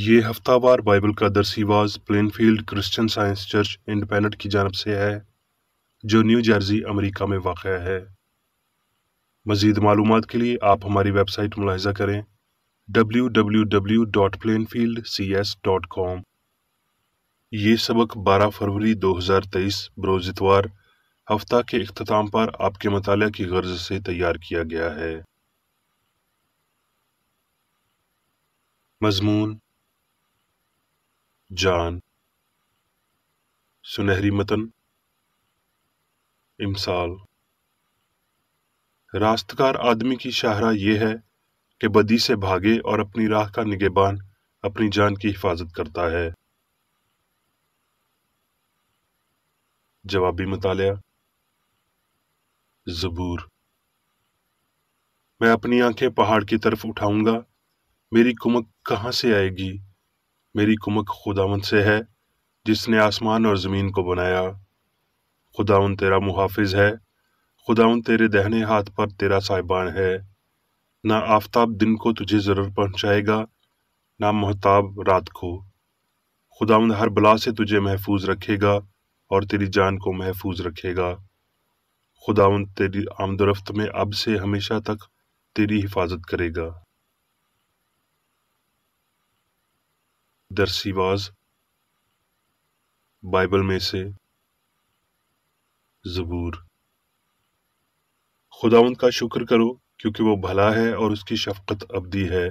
ये हफ्तावार बाइबल का दरसी वाज Plainfield Christian Science Church Independent की जानब से है, जो न्यू जर्सी अमेरिका में वाक़ है। मज़ीद मालूमात के लिए आप हमारी वेबसाइट मुलाहिज़ा करें www.plainfieldcs.com। ये सबक 12 फरवरी 2023 बरोज़ इतवार हफ्ता के इख्तिताम पर आपके मतालिया की गर्ज से तैयार किया गया है। मज़मून जान, सुनहरी मतन, इमसाल। रास्तगार आदमी की शाहरा ये है कि बदी से भागे और अपनी राह का निगहबान अपनी जान की हिफाजत करता है। जवाबी मतालिया। ज़बूर। मैं अपनी आंखें पहाड़ की तरफ उठाऊंगा, मेरी कुमक कहाँ से आएगी? मेरी कुमक खुदावंद से है, जिसने आसमान और ज़मीन को बनाया। खुदावंद तेरा मुहाफिज है, खुदावंद तेरे दाहिने हाथ पर तेरा साहिबान है। ना आफताब दिन को तुझे ज़रर पहुंचाएगा, ना महताब रात को। खुदावंद हर बला से तुझे महफूज रखेगा और तेरी जान को महफूज रखेगा। खुदावंद तेरी आमदरफ्त में अब से हमेशा तक तेरी हिफाजत करेगा। दरसी वाज बाइबल में से ज़बूर। खुदावंद का शुक्र करो, क्योंकि वो भला है और उसकी शफकत अबदी है।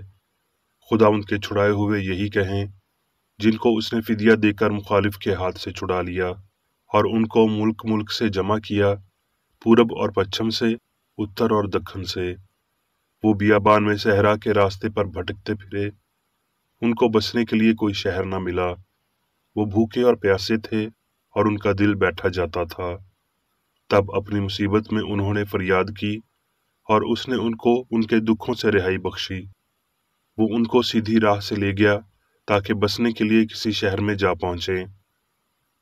खुदावंद के छुड़ाए हुए यही कहें, जिनको उसने फिदिया देकर मुखालिफ के हाथ से छुड़ा लिया और उनको मुल्क मुल्क से जमा किया, पूरब और पश्चिम से, उत्तर और दक्षिण से। वो बियाबान में सहरा के रास्ते पर भटकते फिरे, उनको बसने के लिए कोई शहर न मिला। वो भूखे और प्यासे थे और उनका दिल बैठा जाता था। तब अपनी मुसीबत में उन्होंने फरियाद की और उसने उनको उनके दुखों से रिहाई बख्शी। वो उनको सीधी राह से ले गया ताकि बसने के लिए किसी शहर में जा पहुंचे।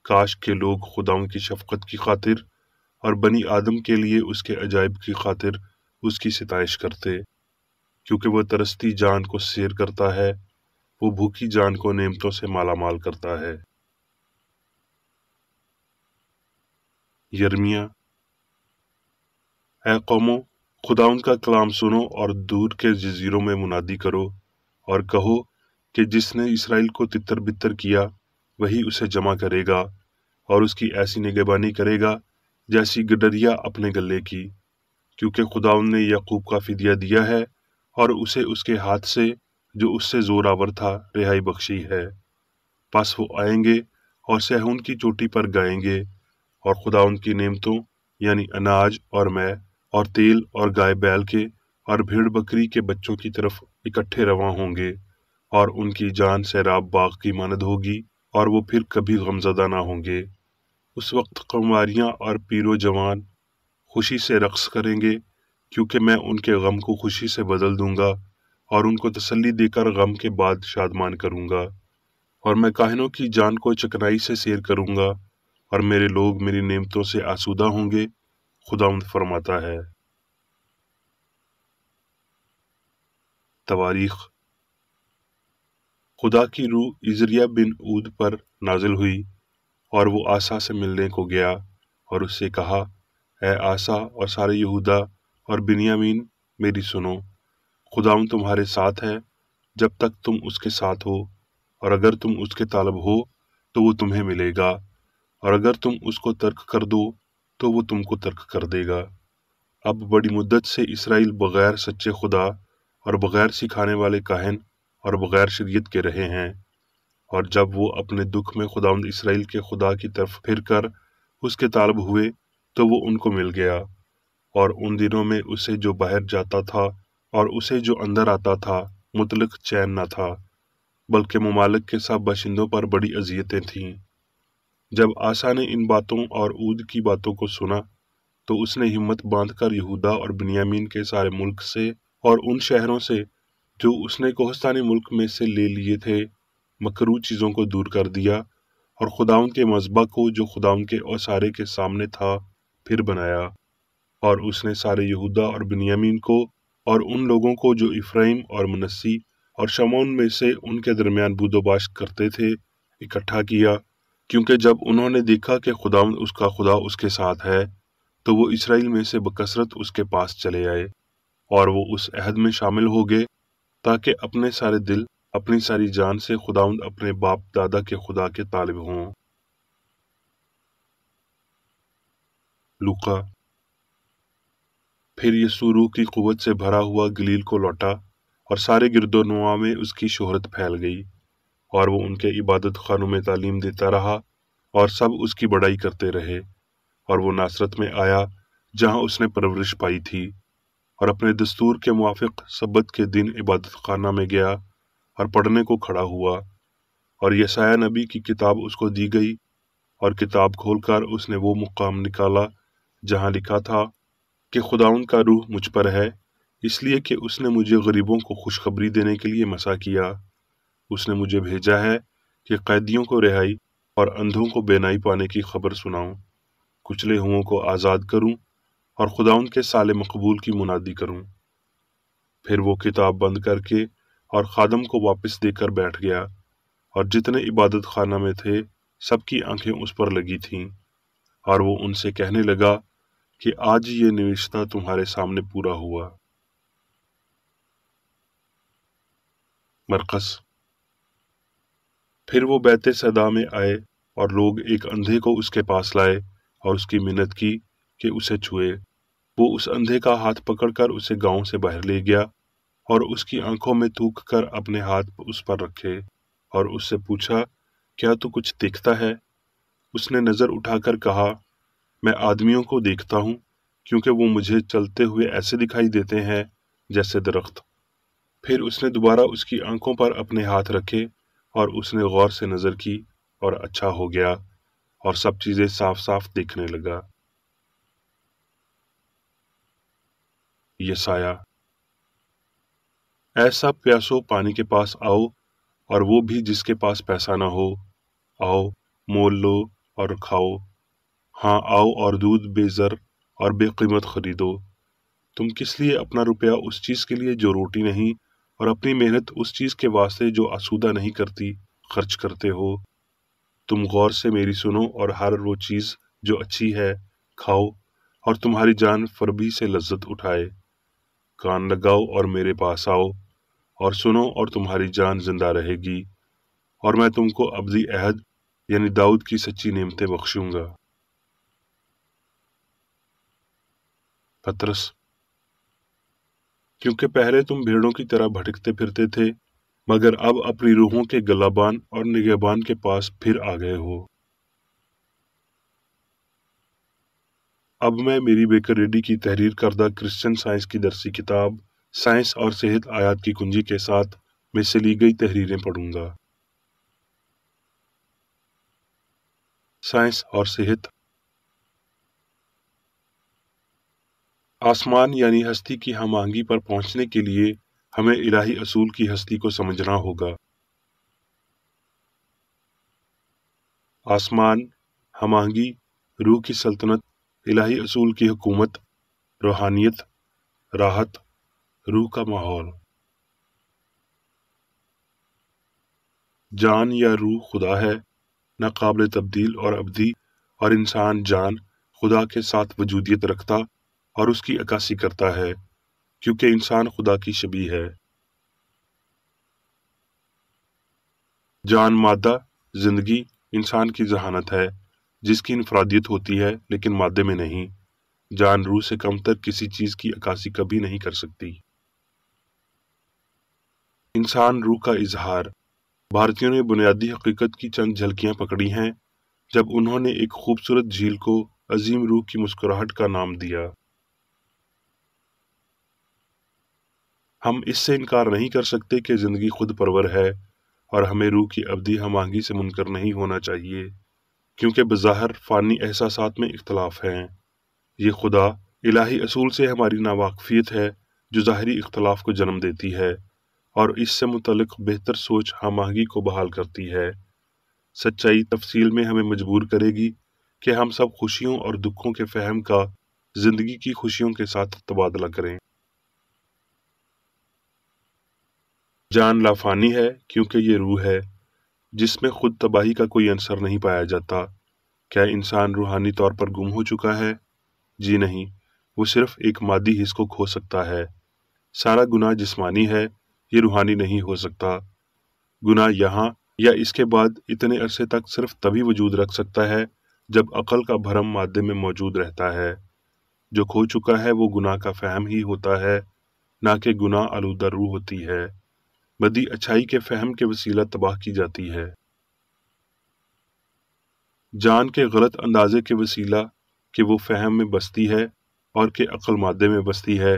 काश के लोग खुदावंद की शफकत की खातिर और बनी आदम के लिए उसके अजायब की खातिर उसकी सिताइश करते, क्योंकि वह तरसती जान को सैर करता है, वो भूखी जान को नेमतों से मालामाल करता है। यर्मिया। ऐ कौमों, खुदावंद का कलाम सुनो और दूर के जजीरों में मुनादी करो और कहो कि जिसने इसराइल को तितर बितर किया वही उसे जमा करेगा और उसकी ऐसी निगहबानी करेगा जैसी गडरिया अपने गले की, क्योंकि खुदावंद ने याकूब का फिदिया दिया है और उसे उसके हाथ से जो उससे जोरावर था रिहाई बख्शी है। पास वो आएंगे और सहून की चोटी पर गाएंगे और खुदावंद की नेमतों यानी अनाज और मै और तेल और गाय बैल के और भेड़ बकरी के बच्चों की तरफ इकट्ठे रवां होंगे और उनकी जान सैराब बाग की मानद होगी और वो फिर कभी गमज़दा ना होंगे। उस वक्त कंवारियां और पीरो जवान खुशी से रक्स करेंगे, क्योंकि मैं उनके गम को खुशी से बदल दूंगा और उनको तसल्ली देकर गम के बाद शादमान करूंगा। और मैं काहिनों की जान को चकनाई से सैर करूंगा और मेरे लोग मेरी नेमतों से आसूदा होंगे, खुदावंद फरमाता है। तवारीख। खुदा की रूह इजरिया बिन ऊद पर नाजिल हुई और वो आसा से मिलने को गया और उससे कहा, ऐ आसा और सारे यहूदा और बिन्यामीन, मेरी सुनो। खुदावंद तुम्हारे साथ है जब तक तुम उसके साथ हो, और अगर तुम उसके तालब हो तो वो तुम्हें मिलेगा, और अगर तुम उसको तर्क कर दो तो वो तुमको तर्क कर देगा। अब बड़ी मुद्दत से इसराइल बगैर सच्चे खुदा और बगैर सिखाने वाले काहिन और बगैर शरीयत के रहे हैं, और जब वो अपने दुख में खुदावंद इसराइल के खुदा की तरफ फिर कर उसके तालब हुए तो वो उनको मिल गया। और उन दिनों में उसे जो बाहर जाता था और उसे जो अंदर आता था मुतलक चैन न था, बल्कि ममालिक के सब बाशिंदों पर बड़ी अजियतें थीं। जब आसा ने इन बातों और ऊद की बातों को सुना तो उसने हिम्मत बांधकर यहूदा और बिन्यामीन के सारे मुल्क से और उन शहरों से जो उसने कोहस्तानी मुल्क में से ले लिए थे मकरू चीज़ों को दूर कर दिया और खुदावंद के मज़बा को जो खुदावंद के औसारे के सामने था फिर बनाया। और उसने सारे यहूदा और बिन्यामीन को और उन लोगों को जो इफ्राइम और मनस्सी اور शमौन में से उनके दरमियान बूदोबाश करते थे इकट्ठा किया, क्योंकि जब उन्होंने देखा कि खुदावंद उसका खुदा उसके साथ है, तो वो इसराइल में से बकसरत उसके पास चले आए, और वो उस अहद में शामिल हो गए, ताकि अपने सारे दिल अपनी सारी जान से खुदावंद अपने बाप दादा के खुदा के तालिब हों। लूका। फिर यीशु रूह की कुव्वत से भरा हुआ गलील को लौटा, और सारे गिरदोनुमा में उसकी शोहरत फैल गई, और वो उनके इबादत खानों में तालीम देता रहा, और सब उसकी बड़ाई करते रहे। और वो नासरत में आया, जहाँ उसने परवरिश पाई थी, और अपने दस्तूर के मुआफिक सब्बत के दिन इबादत खाना में गया और पढ़ने को खड़ा हुआ। और यशायाह नबी की किताब उसको दी गई, और किताब खोलकर उसने वो मुकाम निकाला जहाँ लिखा था कि खुदाउन का रूह मुझ पर है, इसलिए कि उसने मुझे गरीबों को खुशखबरी देने के लिए मसा किया। उसने मुझे भेजा है कि कैदियों को रिहाई और अंधों को बेनाई पाने की खबर सुनाऊं, कुचले हुओं को आज़ाद करूं, और खुदाउन के साले मकबूल की मुनादी करूं। फिर वो किताब बंद करके और खादम को वापस देकर बैठ गया, और जितने इबादत खाना में थे सबकी आंखें उस पर लगी थीं, और वो उनसे कहने लगा कि आज ये निविश्ता तुम्हारे सामने पूरा हुआ। मरकस। फिर वो बैते सदा में आए, और लोग एक अंधे को उसके पास लाए और उसकी मिन्नत की कि उसे छुए। वो उस अंधे का हाथ पकड़कर उसे गांव से बाहर ले गया, और उसकी आंखों में थूक कर अपने हाथ उस पर रखे, और उससे पूछा, क्या तू कुछ देखता है? उसने नजर उठाकर कहा, मैं आदमियों को देखता हूँ, क्योंकि वो मुझे चलते हुए ऐसे दिखाई देते हैं जैसे दरख्त। फिर उसने दोबारा उसकी आंखों पर अपने हाथ रखे, और उसने गौर से नजर की, और अच्छा हो गया, और सब चीजें साफ साफ देखने लगा। यसाया। ऐसा प्यासो पानी के पास आओ, और वो भी जिसके पास पैसा ना हो, आओ, मोल लो और खाओ। हाँ, आओ और दूध बेज़र और बेकीमत खरीदो। तुम किस लिए अपना रुपया उस चीज के लिए जो रोटी नहीं, और अपनी मेहनत उस चीज के वास्ते जो आसूदा नहीं करती, खर्च करते हो? तुम गौर से मेरी सुनो, और हर वो चीज जो अच्छी है खाओ, और तुम्हारी जान फरबी से लज्जत उठाए। कान लगाओ और मेरे पास आओ, और सुनो, और तुम्हारी जान जिंदा रहेगी, और मैं तुमको अब्दी अहद यानी दाऊद की सच्ची नेमतें बख्शूंगा। पतरस। क्योंकि पहले तुम भेड़ों की तरह भटकते फिरते थे, मगर अब अपनी रूहों के गलाबान और निगहबान के पास फिर आ गए हो। अब मैं मेरी बेकरेडी की तहरीर करदा क्रिश्चियन साइंस की दरसी किताब साइंस और सेहत आयात की कुंजी के साथ में से ली गई तहरीरें पढ़ूंगा। साइंस और सेहत। आसमान यानी हस्ती की हम आहंगी पर पहुंचने के लिए हमें इलाही असूल की हस्ती को समझना होगा। आसमान, हम आहंगी, रूह की सल्तनत, इलाही असूल की हुकूमत, रूहानियत, राहत, रूह का माहौल। जान या रूह खुदा है, नाकाबिल तब्दील और अब्दी, और इंसान जान खुदा के साथ वजूदियत रखता और उसकी अक्कासी करता है, क्योंकि इंसान खुदा की शबीह है। जान मादा, जिंदगी, इंसान की जहानत है, जिसकी इनफरादियत होती है लेकिन मादे में नहीं। जान रूह से कमतर किसी चीज की अक्कासी कभी नहीं कर सकती। इंसान रूह का इजहार। भारतीयों ने बुनियादी हकीकत की चंद झलकियां पकड़ी हैं जब उन्होंने एक खूबसूरत झील को अजीम रूह की मुस्कुराहट का नाम दिया। हम इससे इनकार नहीं कर सकते कि जिंदगी खुद परवर है, और हमें रूह की अब्दी हमांगी से मुनकर नहीं होना चाहिए, क्योंकि बज़ाहिर फ़ानी एहसासात में इख्तलाफ हैं। ये खुदा इलाही असूल से हमारी नावाकफियत है जो ज़ाहरी इख्तलाफ को जन्म देती है, और इससे मुतल्लिक बेहतर सोच हमांगी को बहाल करती है। सच्चाई तफसील में हमें मजबूर करेगी कि हम सब खुशियों और दुखों के फ़हम का जिंदगी की खुशियों के साथ तबादला करें। جان لافانی ہے کیونکہ یہ روح ہے جس میں خود تباہی کا کوئی عنصر نہیں پایا جاتا۔ کیا انسان روحانی طور پر گم ہو چکا ہے؟ جی نہیں، وہ صرف ایک مادی حص کو کھو سکتا ہے۔ سارا گناہ جسمانی ہے، یہ روحانی نہیں ہو سکتا۔ گناہ یہاں یا اس کے بعد اتنے عرصے تک صرف تبھی وجود رکھ سکتا ہے جب عقل کا بھرم مادے میں موجود رہتا ہے۔ جو کھو چکا ہے وہ گناہ کا فہم ہی ہوتا ہے، نہ کہ گناہ آلودہ روح ہوتی ہے۔ بدی اچھائی کے فہم کے وسیلہ تباہ کی جاتی ہے۔ جان کے غلط اندازے کے وسیلہ کہ وہ فہم میں بستی ہے اور کہ عقل مادے میں بستی ہے۔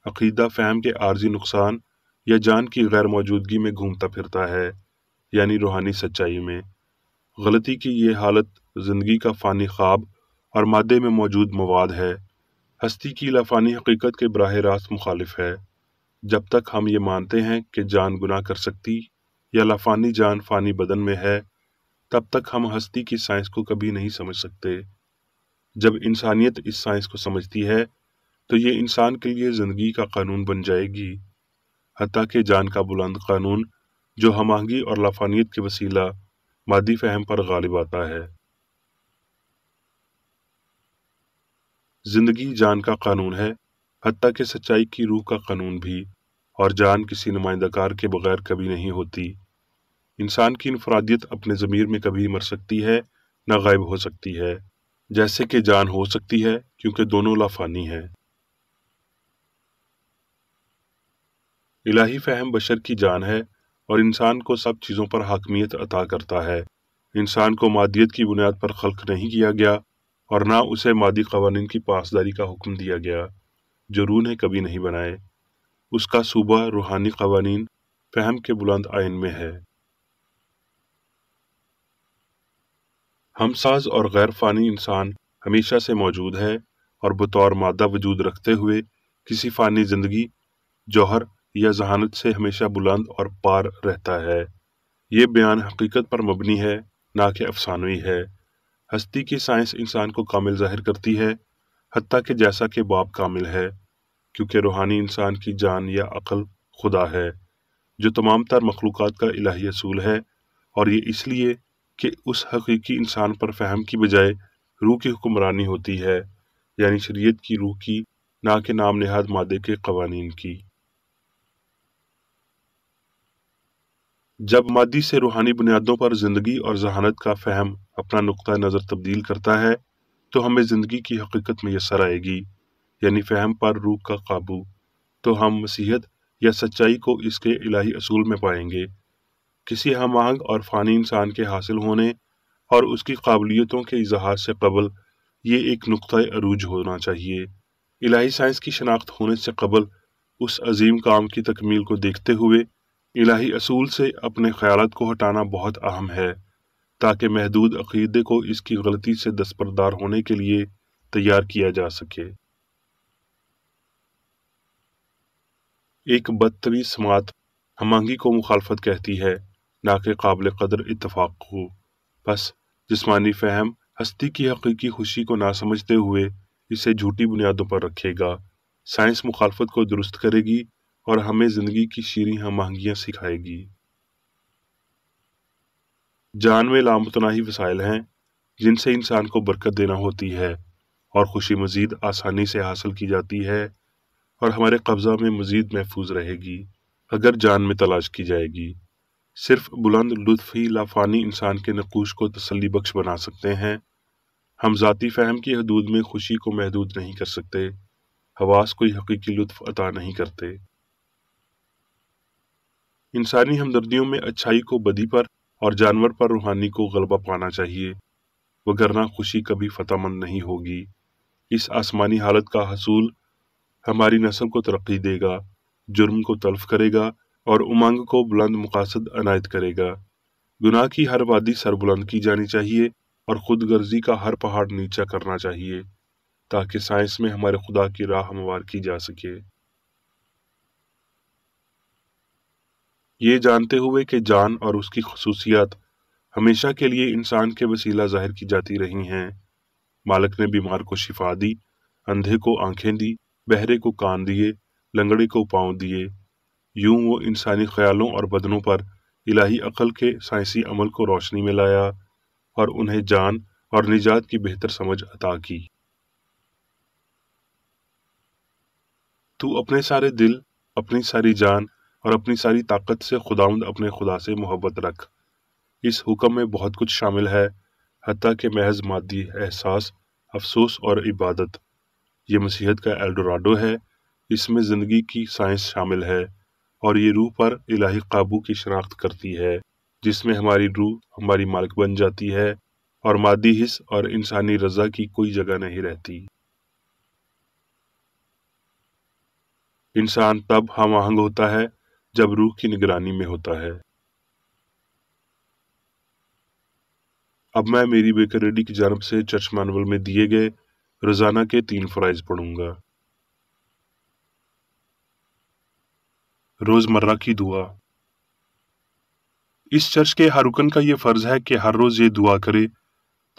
عقیدہ فہم کے عارضی نقصان یا جان کی غیر موجودگی میں گھومتا پھرتا ہے، یعنی روحانی سچائی میں۔ غلطی کی یہ حالت زندگی کا فانی خواب اور مادے میں موجود مواد ہے۔ ہستی کی لافانی حقیقت کے براہ راست مخالف ہے۔ جب تک ہم یہ مانتے ہیں کہ جان گناہ کر سکتی یا لافانی جان فانی بدن میں ہے، تب تک ہم ہستی کی سائنس کو کبھی نہیں سمجھ سکتے۔ جب انسانیت اس سائنس کو سمجھتی ہے تو یہ انسان کے لیے زندگی کا قانون بن جائے گی، حتیٰ کہ جان کا بلند قانون جو ہم آہنگی اور لافانیت کے وسیلہ مادی فہم پر غالب آتا ہے۔ زندگی جان کا قانون ہے، حتیٰ کہ سچائی کی روح کا قانون بھی، اور جان کسی نمائندہ کار کے بغیر کبھی نہیں ہوتی۔ انسان کی انفرادیت اپنے ضمیر میں کبھی مر سکتی ہے نہ غائب ہو سکتی ہے، جیسے کہ جان ہو سکتی ہے کیونکہ دونوں لافانی ہیں۔ الہی فہم بشر کی جان ہے اور انسان کو سب چیزوں پر حاکمیت عطا کرتا ہے۔ انسان کو مادیت کی بنیاد پر خلق نہیں کیا گیا اور نہ اسے مادی قوانین کی پاسداری کا حکم دیا گیا جو روح نے کبھی نہیں بنائے۔ اس کا صوبہ روحانی قوانین فہم کے بلند آئین میں ہے۔ ہم ساز اور غیر فانی انسان ہمیشہ سے موجود ہے اور بطور مادہ وجود رکھتے ہوئے کسی فانی زندگی، جوہر یا ذہانت سے ہمیشہ بلند اور پار رہتا ہے۔ یہ بیان حقیقت پر مبنی ہے، نہ کہ افسانوی ہے۔ ہستی کی سائنس انسان کو کامل ظاہر کرتی ہے، حتیٰ کہ جیسا کہ باپ کامل ہے، کیونکہ روحانی انسان کی جان یا عقل خدا ہے، جو تمام تر مخلوقات کا الہی اصول ہے، اور یہ اس لیے کہ اس حقیقی انسان پر فہم کی بجائے روح کی حکمرانی ہوتی ہے، یعنی شریعت کی روح کی، نہ کہ نام نہاد مادے کے قوانین کی۔ جب مادی سے روحانی بنیادوں پر زندگی اور ذہانت کا فہم اپنا نقطہ نظر تبدیل کرتا ہے تو ہمیں زندگی کی حقیقت میسر آئے گی، یعنی فہم پر روح کا قابو۔ تو ہم مسیحیت یا سچائی کو اس کے الہی اصول میں پائیں گے۔ کسی ہم آہنگ اور فانی انسان کے حاصل ہونے اور اس کی قابلیتوں کے اظہار سے قبل یہ ایک نقطہ عروج ہونا چاہیے۔ الہی سائنس کی شناخت ہونے سے قبل اس عظیم کام کی تکمیل کو دیکھتے ہوئے الہی اصول سے اپنے خیالات کو ہٹانا بہت اہم ہے، تاکہ محدود عقیدے کو اس کی غلطی سے دستبردار ہونے کے لیے تیار کیا جا سکے۔ ایک بدتوی سماعت ہم آہنگی کو مخالفت کہتی ہے، نہ کہ قابل قدر اتفاق کو۔ بس جسمانی فہم ہستی کی حقیقی خوشی کو نہ سمجھتے ہوئے اسے جھوٹی بنیادوں پر رکھے گا۔ سائنس مخالفت کو درست کرے گی اور ہمیں زندگی کی شیریں ہم آہنگیاں سکھائے گی۔ جان میں لامتناہی وسائل ہیں جن سے انسان کو برکت دینا ہوتی ہے اور خوشی مزید آسانی سے حاصل کی جاتی ہے اور ہمارے قبضہ میں مزید محفوظ رہے گی اگر جان میں تلاش کی جائے گی۔ صرف بلند لطف ہی لافانی انسان کے نقوش کو تسلی بخش بنا سکتے ہیں۔ ہم ذاتی فہم کی حدود میں خوشی کو محدود نہیں کر سکتے۔ حواس کوئی حقیقی لطف عطا نہیں کرتے۔ انسانی ہمدردیوں میں اچھائی کو بدی پر اور جانور پر روحانی کو غلبہ پانا چاہیے، وگرنہ خوشی کبھی فتح مند نہیں ہوگی۔ اس آسمانی حالت کا حصول ہماری نسل کو ترقی دے گا، جرم کو تلف کرے گا اور امنگ کو بلند مقاصد عنایت کرے گا۔ گناہ کی ہر وادی سر بلند کی جانی چاہیے اور خود غرضی کا ہر پہاڑ نیچا کرنا چاہیے، تاکہ سائنس میں ہمارے خدا کی راہ ہموار کی جا سکے۔ یہ جانتے ہوئے کہ جان اور اس کی خصوصیات ہمیشہ کے لیے انسان کے وسیلہ ظاہر کی جاتی رہی ہیں۔ مالک نے بیمار کو شفا دی، اندھے کو آنکھیں دی، بہرے کو کان دیے، لنگڑے کو پاؤں دیے۔ یوں وہ انسانی خیالوں اور بدنوں پر الہی عقل کے سائنسی عمل کو روشنی میں لایا اور انہیں جان اور نجات کی بہتر سمجھ عطا کی۔ تو اپنے سارے دل، اپنی ساری جان اور اپنی ساری طاقت سے خداوند اپنے خدا سے محبت رکھ۔ اس حکم میں بہت کچھ شامل ہے، حتیٰ کہ محض مادی احساس، افسوس اور عبادت۔ یہ مسیحیت کا ایلڈوراڈو ہے، اس میں زندگی کی سائنس شامل ہے، اور یہ روح پر الہی قابو کی شناخت کرتی ہے، جس میں ہماری روح ہماری مالک بن جاتی ہے اور مادی حس اور انسانی رضا کی کوئی جگہ نہیں رہتی۔ انسان تب ہم آہنگ ہوتا ہے جب روح کی نگرانی میں ہوتا ہے۔ اب میں میری بیکر ریڈی کی جانب سے چرچ مانول میں دیے گئے روزانہ کے 3 فرائض پڑھوں گا۔ روزمرہ کی دعا۔ اس چرچ کے ہر رکن کا یہ فرض ہے کہ ہر روز یہ دعا کرے،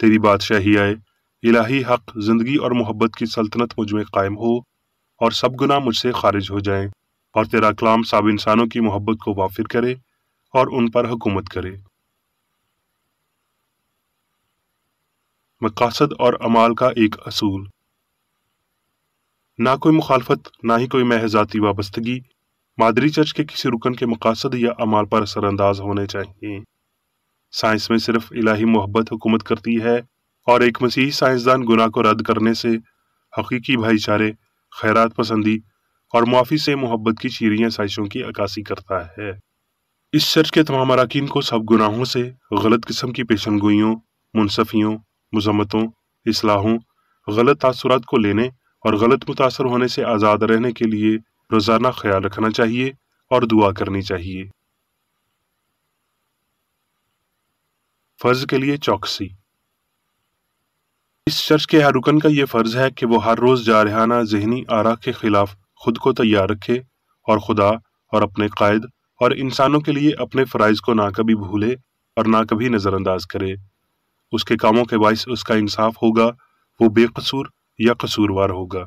تیری بادشاہی آئے، الہی حق، زندگی اور محبت کی سلطنت مجھ میں قائم ہو، اور سب گناہ مجھ سے خارج ہو جائیں، اور تیرا کلام سب انسانوں کی محبت کو وافر کرے اور ان پر حکومت کرے۔ مقاصد اور اعمال کا ایک اصول۔ نہ کوئی مخالفت، نہ ہی کوئی محض ذاتی وابستگی مادری چرچ کے کسی رکن کے مقاصد یا اعمال پر اثر انداز ہونے چاہیے۔ سائنس میں صرف الہی محبت حکومت کرتی ہے، اور ایک مسیحی سائنسدان گناہ کو رد کرنے سے حقیقی بھائی چارے، خیرات پسندی اور معافی سے محبت کی شیریں آسائشوں کی عکاسی کرتا ہے۔ اس چرچ کے تمام اراکین کو سب گناہوں سے، غلط قسم کی پیشن گوئیوں، منصفیوں، مذمتوں، اصلاحوں، غلط تاثرات کو لینے اور غلط متاثر ہونے سے آزاد رہنے کے لیے روزانہ خیال رکھنا چاہیے اور دعا کرنی چاہیے۔ فرض کے لیے چوکسی۔ اس چرچ کے ہر رکن کا یہ فرض ہے کہ وہ ہر روز جارحانہ ذہنی آرا کے خلاف خود کو تیار رکھے، اور خدا اور اپنے قائد اور انسانوں کے لیے اپنے فرائض کو نہ کبھی بھولے اور نہ کبھی نظر انداز کرے۔ اس کے کاموں کے باعث اس کا انصاف ہوگا، وہ بے قصور یا قصوروار ہوگا۔